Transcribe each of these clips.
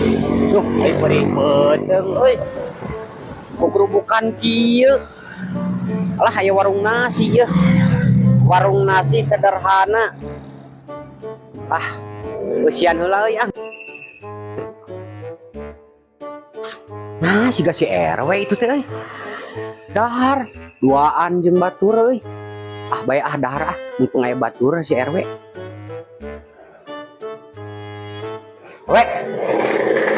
Duh, ayo beri beteng, euy. Bukan kieu. Alah aya warung nasi ya. Warung nasi sederhana. Ah, usian heula euy ah. Nah, siga si RW itu teh euy. Dahar, duaan jeung batur euy. Ah, bae ah dahar ah, mumpung aya batur si RW. Wek.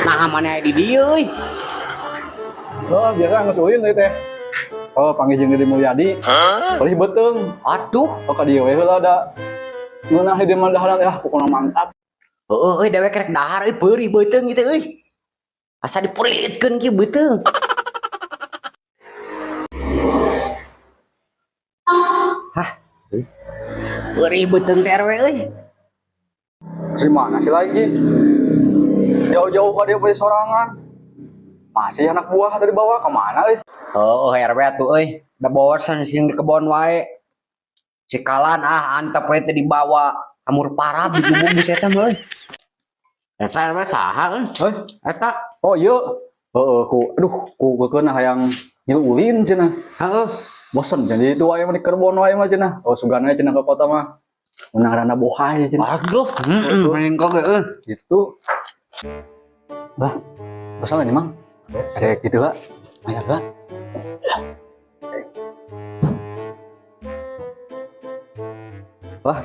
Nah, mana di dieu euy. Oh, biasa nggak suin teh. Oh, panggil jeung Deddy Mulyadi. Beli beteng. Aduh, Oh, ka dieu we heula da. Ngeunah di mah daharan ya, pokona mantap. heueuh euy dewek rek dahar euy beuri beuteung kitu euy. Asa dipulitkeun kieu beuteung. Hah. Beuri beuteung teh RW euy. Si mana si lagi? Jauh-jauh ka dieu beli sorangan. Masih anak buah tadi bawa ke mana euy? Oh, RW atuh euy. Da bosan sing di kebon wae. Si kalan ah antep we teh dibawa. Amur parah bubuk-bubuk eta mah euy. Eta RW saha euy? Eta. Oh, iya. Heeh, ku keuna hayang ngilu ulin cenah. Heeh. Bosen jadi itu wae mah di kebon wae mah cenah. Oh, sugana cenah ke kota mah. Menang rana bohay cenah. Aduh, mending kok euy. Gitu. Bah, bosan nih, Mang. Kayak gitu, Kak. Ayo, Kak. Wah,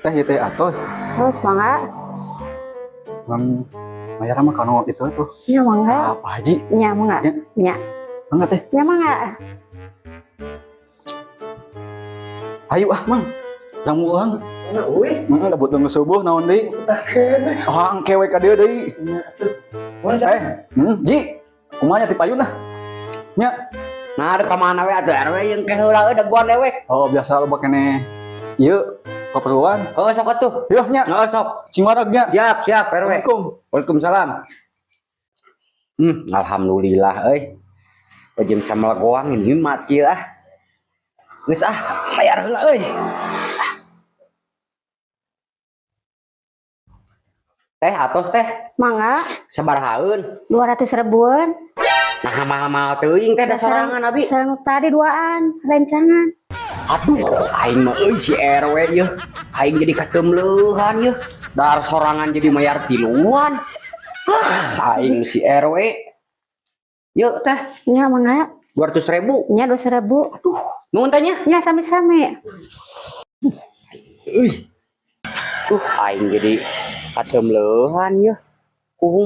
teh teh atos. Terus mangga? Mang Mayara mah kanu itu tuh. Nya mangga. Apa Haji? Nya mangga. Nya. Mangga teh. Nya mangga. Ayo ah, Mang. Ramu ulang. Euy. Mang ada buat nunggu subuh naon deui? Takene. Oh, angkewe ka dieu deui. Ji. Kumaha ti payun lah. Nya. Nah, ada kemana we atuh RW yang ke heula euy daguan dewek. Oh, biasa lo keneh. Ieu keperluan. Oh, sok atuh. Yeuh nya. Oh, sok. Sing waragnya. Siap, RW. Assalamualaikum. Waalaikumsalam. Alhamdulillah euy. Jeung samelagoang ini mati lah. Geus ah, bayar heula euy. Teh atos teh Mangga. sabarahaeun? 200 ribuan. Nah, mahal-mahal teuing teh da sorangan abi. Sareng tadi duaan, rencangan. Aduh, aing mah euy si RW yeuh. Aing jadi kaceumleuhan yeuh. Dar sorangan jadi mayar tiluan. Aing si RW. Yeuh teh, Nya mangga. 200.000. Nya 200 ribu. Nuhun tanya. Nya sami-sami. Aing jadi kaceumleuhan yeuh. Kumaha